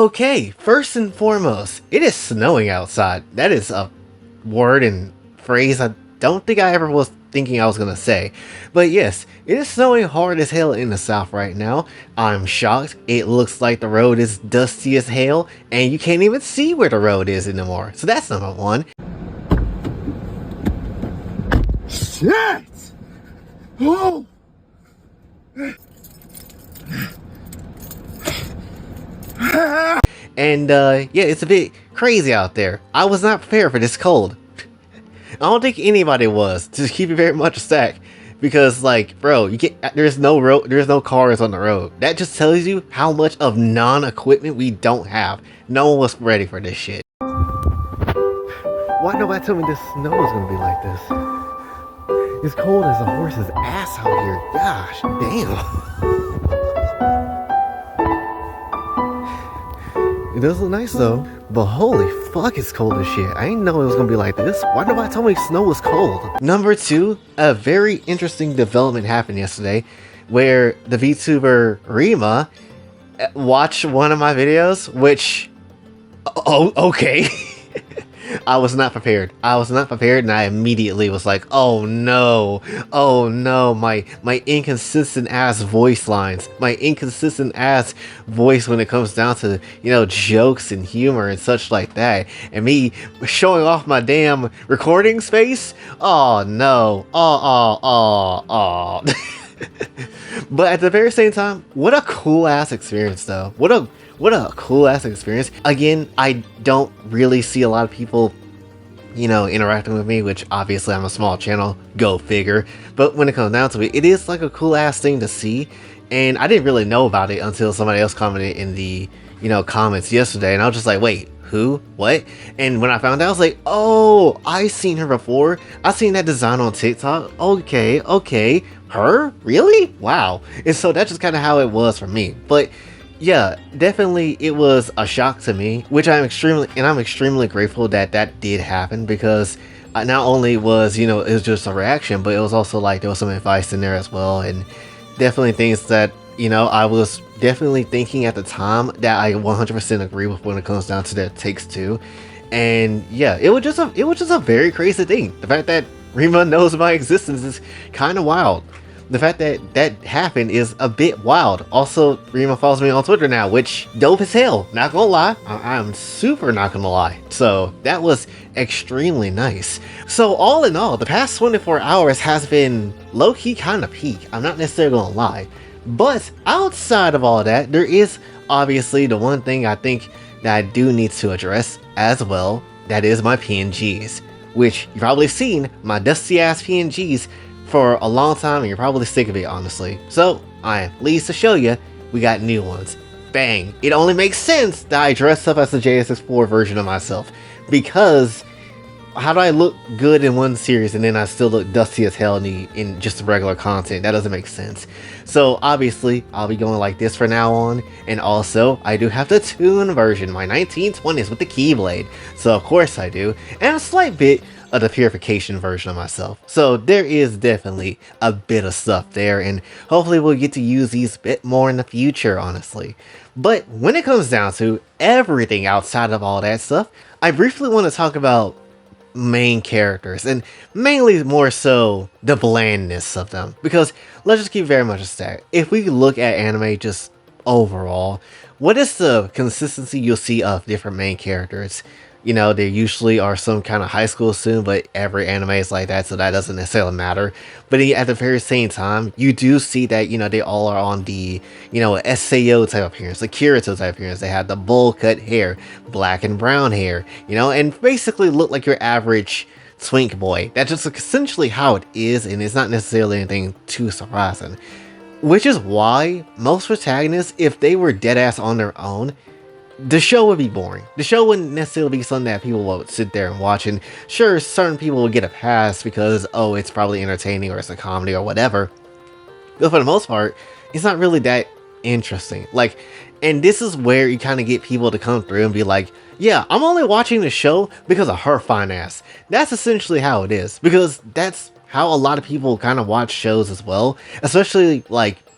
Okay, first and foremost, it is snowing outside. That is a word and phrase I don't think I ever was thinking I was gonna say. But yes, it is snowing hard as hell in the south right now. I'm shocked. It looks like the road is dusty as hell, and you can't even see where the road is anymore. So that's number one. Shit! Oh! And yeah, it's a bit crazy out there. I was not prepared for this cold. I don't think anybody was, to keep it very much a stack. Because like, bro, there's no cars on the road. That just tells you how much of non-equipment we don't have. No one was ready for this shit. Why nobody told me this snow was gonna be like this? It's cold as a horse's ass out here. Gosh, damn. It does look nice though, but holy fuck, it's cold as shit. I didn't know it was gonna be like this. Why nobody told me snow was cold? Number two, a very interesting development happened yesterday where the VTuber Rima watched one of my videos, which, oh, okay. I was not prepared. And I immediately was like, oh no, my inconsistent ass voice lines, my inconsistent ass voice when it comes down to, jokes and humor and such like that, and me showing off my damn recording space. Oh no, oh. But at the very same time, what a cool ass experience though. What a cool ass experience. Again, I don't really see a lot of people, interacting with me, which obviously I'm a small channel, go figure. But when it comes down to it, it is like a cool ass thing to see. And I didn't really know about it until somebody else commented in the, comments yesterday. And I was just like, wait, who? What? And when I found out, I was like, oh, I've seen her before. I've seen that design on TikTok. Okay. Her? Really? Wow. And so that's just kind of how it was for me. But yeah, definitely it was a shock to me, which I'm extremely grateful that did happen, because not only was, it was just a reaction, but it was also like there was some advice in there as well, and definitely things that, I was definitely thinking at the time that I 100% agree with when it comes down to that Takes Two. And yeah, it was just a very crazy thing. The fact that Rima knows my existence is kind of wild. The fact that happened is a bit wild. Also, Rima follows me on Twitter now, which dope as hell. Not gonna lie, I'm super not gonna lie. So that was extremely nice. So all in all, the past 24 hours has been low-key kind of peak. I'm not necessarily gonna lie. But outside of all that, there is obviously the one thing I think that I do need to address as well. That is my PNGs, which you've probably seen my dusty ass PNGs for a long time, and you're probably sick of it, honestly. So I am pleased to show you we got new ones. Bang! It only makes sense that I dress up as the JSX4 version of myself, because how do I look good in one series and then I still look dusty as hell in just regular content? That doesn't make sense. So obviously I'll be going like this from now on, and also I do have the tune version, my 1920s with the Keyblade. So of course I do, and a slight bit of the purification version of myself. So there is definitely a bit of stuff there, and hopefully we'll get to use these a bit more in the future, honestly. But when it comes down to everything outside of all that stuff, I briefly want to talk about main characters, and mainly more so the blandness of them, because let's just keep very much a stack. If we look at anime just overall, what is the consistency you'll see of different main characters? There usually are some kind of high school student, but every anime is like that, so that doesn't necessarily matter. But at the very same time, you do see that, they all are on the, SAO type appearance, the Kirito type appearance. They have the bowl cut hair, black and brown hair, and basically look like your average twink boy. That's just essentially how it is, and it's not necessarily anything too surprising. Which is why most protagonists, if they were deadass on their own, the show would be boring. The show wouldn't necessarily be something that people would sit there and watch. And sure, certain people will get a pass because, oh, it's probably entertaining or it's a comedy or whatever. But for the most part, it's not really that interesting. And this is where you kind of get people to come through and be like, yeah, I'm only watching the show because of her fine ass. That's essentially how it is. Because that's how a lot of people kind of watch shows as well. Especially,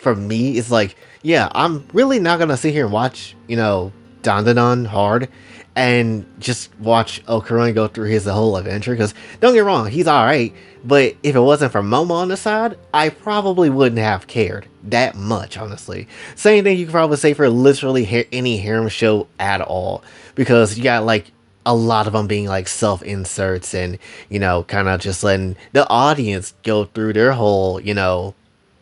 for me, it's like, yeah, I'm really not going to sit here and watch, Dandadan hard and just watch Okurin go through his whole adventure. Because don't get me wrong, he's alright, but if it wasn't for Momo on the side, I probably wouldn't have cared that much, honestly. Same thing you could probably say for literally any harem show at all, because you got like a lot of them being like self-inserts and, you know, kind of just letting the audience go through their whole, you know,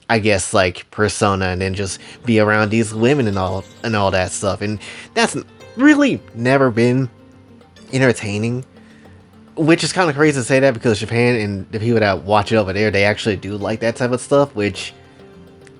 I guess like persona and then just be around these women and all that stuff. And that's really never been entertaining, which is kind of crazy to say that because Japan and the people that watch it over there, they actually do like that type of stuff, which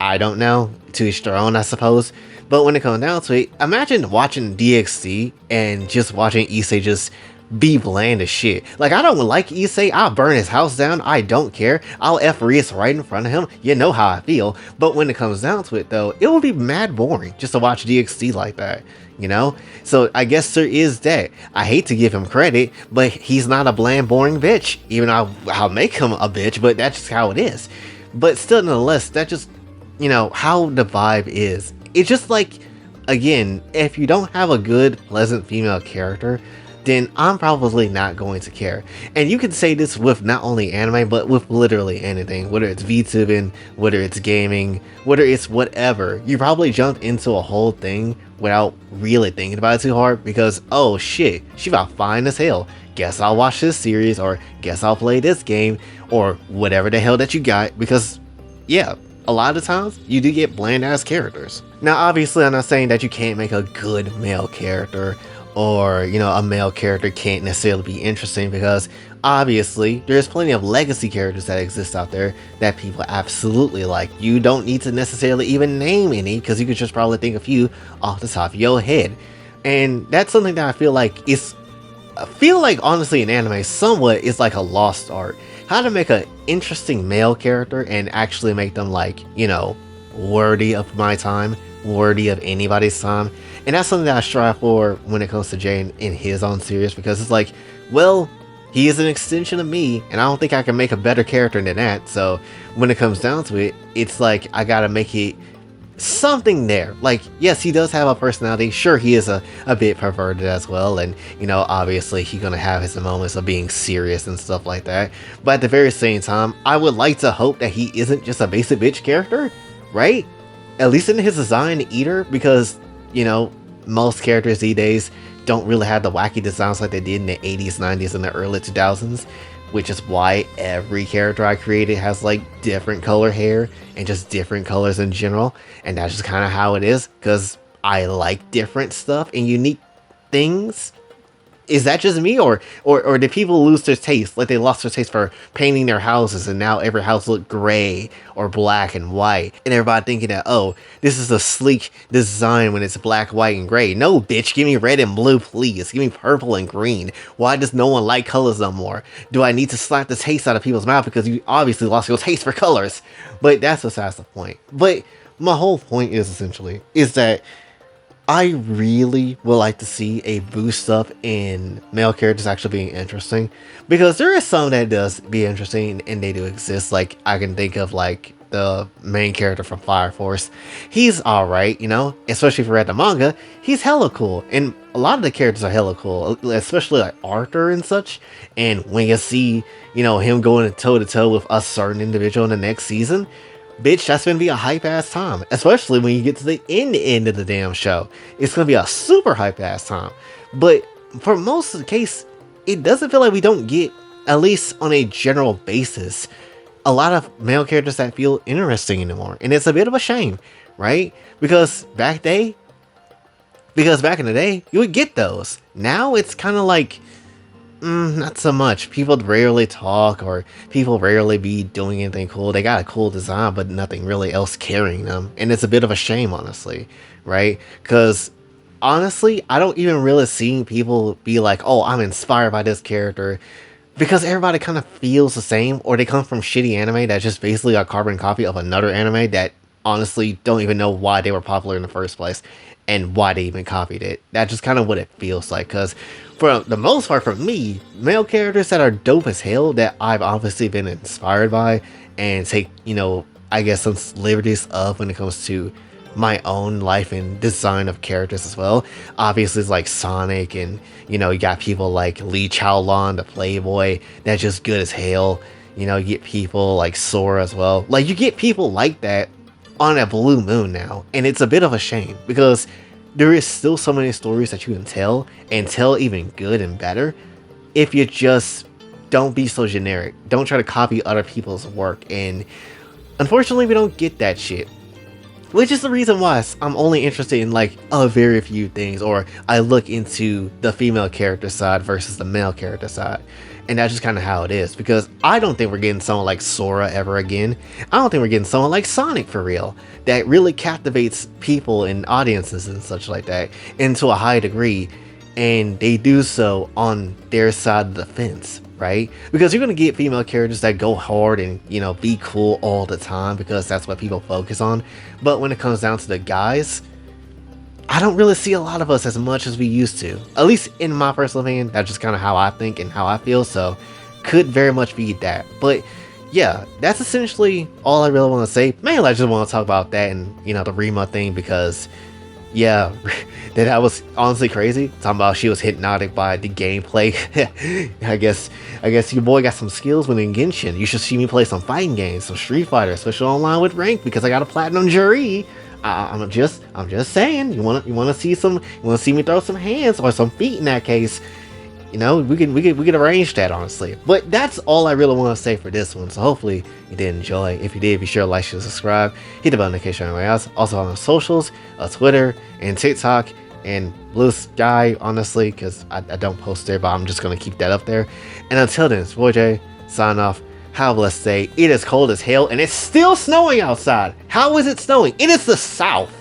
I don't know, to each their own, I suppose. But when it comes down to it, imagine watching DxD and just watching Issei just be bland as shit. Like, I don't like Issei, I'll burn his house down, I don't care. I'll F Reese right in front of him, you know how I feel. But when it comes down to it though, it will be mad boring just to watch DxD like that, you know? So I guess there is that. I hate to give him credit, but he's not a bland, boring bitch. Even though I'll make him a bitch, but that's just how it is. But still, nonetheless, that just, you know, how the vibe is. It's just like, again, if you don't have a good, pleasant female character, then I'm probably not going to care. And you can say this with not only anime, but with literally anything, whether it's VTubing, whether it's gaming, whether it's whatever. You probably jump into a whole thing without really thinking about it too hard because, oh shit, she about fine as hell. Guess I'll watch this series, or guess I'll play this game, or whatever the hell that you got, because, yeah, a lot of times you do get bland ass characters. Now obviously I'm not saying that you can't make a good male character, or, you know, a male character can't necessarily be interesting, because obviously there's plenty of legacy characters that exist out there that people absolutely like. You don't need to necessarily even name any, because you could just probably think a few off the top of your head. And that's something that I feel like honestly in anime somewhat is like a lost art. How to make an interesting male character and actually make them, like, you know, worthy of my time, worthy of anybody's time. And that's something that I strive for when it comes to Jay in his own series, because it's like, well, he is an extension of me, and I don't think I can make a better character than that. So when it comes down to it, it's like I gotta make it something there. Like, yes, he does have a personality. Sure, he is a bit perverted as well, and, you know, obviously he's gonna have his moments of being serious and stuff like that. But at the very same time, I would like to hope that he isn't just a basic bitch character, right? At least in his design either, because, you know, most characters these days don't really have the wacky designs like they did in the 80s, 90s, and the early 2000s, which is why every character I created has like different color hair and just different colors in general. And that's just kind of how it is, because I like different stuff and unique things. Is that just me, or did people lose their taste? Like, they lost their taste for painting their houses, and now every house look gray or black and white, and everybody thinking that, oh, this is a sleek design when it's black, white, and gray. No, bitch, give me red and blue, please. Give me purple and green. Why does no one like colors no more? Do I need to slap the taste out of people's mouth because you obviously lost your taste for colors? But that's besides the point. But my whole point is essentially is that I really would like to see a boost up in male characters actually being interesting, because there is some that does be interesting and they do exist. Like, I can think of like the main character from Fire Force. He's alright, you know, especially if you read the manga, he's hella cool. And a lot of the characters are hella cool, especially like Arthur and such. And when you see, you know, him going toe to toe with a certain individual in the next season, bitch, that's gonna be a hype ass time. Especially when you get to the end of the damn show. It's gonna be a super hype ass time. But for most of the case, it doesn't feel like we don't get, at least on a general basis, a lot of male characters that feel interesting anymore. And it's a bit of a shame, right? Because back in the day, you would get those. Now it's kind of like, not so much. People rarely talk, or people rarely be doing anything cool. They got a cool design, but nothing really else carrying them. And it's a bit of a shame, honestly, right? Because honestly, I don't even really see people be like, oh, I'm inspired by this character, because everybody kind of feels the same, or they come from shitty anime that's just basically a carbon copy of another anime that honestly don't even know why they were popular in the first place and why they even copied it. That's just kind of what it feels like, because for the most part, for me, male characters that are dope as hell that I've obviously been inspired by and take, you know, I guess some liberties of when it comes to my own life and design of characters as well. Obviously, it's like Sonic, and you know, you got people like Lee Chaolon, the Playboy, that's just good as hell. You know, you get people like Sora as well. Like, you get people like that on a Blue Moon now, and it's a bit of a shame because there is still so many stories that you can tell, and tell even good and better, if you just don't be so generic. Don't try to copy other people's work, and unfortunately, we don't get that shit. Which is the reason why I'm only interested in like a very few things, or I look into the female character side versus the male character side. And that's just kind of how it is, because I don't think we're getting someone like Sora ever again. I don't think we're getting someone like Sonic for real, that really captivates people and audiences and such like that into a high degree, and they do so on their side of the fence, right? Because you're going to get female characters that go hard and, you know, be cool all the time because that's what people focus on. But when it comes down to the guys, I don't really see a lot of us as much as we used to. At least in my personal opinion, that's just kind of how I think and how I feel, so could very much be that. But yeah, that's essentially all I really want to say. Mainly I just want to talk about that and, you know, the Rima thing, because yeah, that was honestly crazy. Talking about she was hypnotic by the gameplay. I guess your boy got some skills within Genshin. You should see me play some fighting games, some Street Fighter, especially online with rank, because I got a platinum jury. I'm just saying. You wanna see me throw some hands or some feet in that case. You know, we can arrange that, honestly. But that's all I really want to say for this one. So hopefully you did enjoy. If you did, be sure to like, share, subscribe, hit the bell notification anywhere else. Also on socials, Twitter and TikTok and Blue Sky, honestly, because I don't post there, but I'm just gonna keep that up there. And until then, it's Boy J, sign off. Have a blessed day. It is cold as hell, and it's still snowing outside. How is it snowing? It is the South.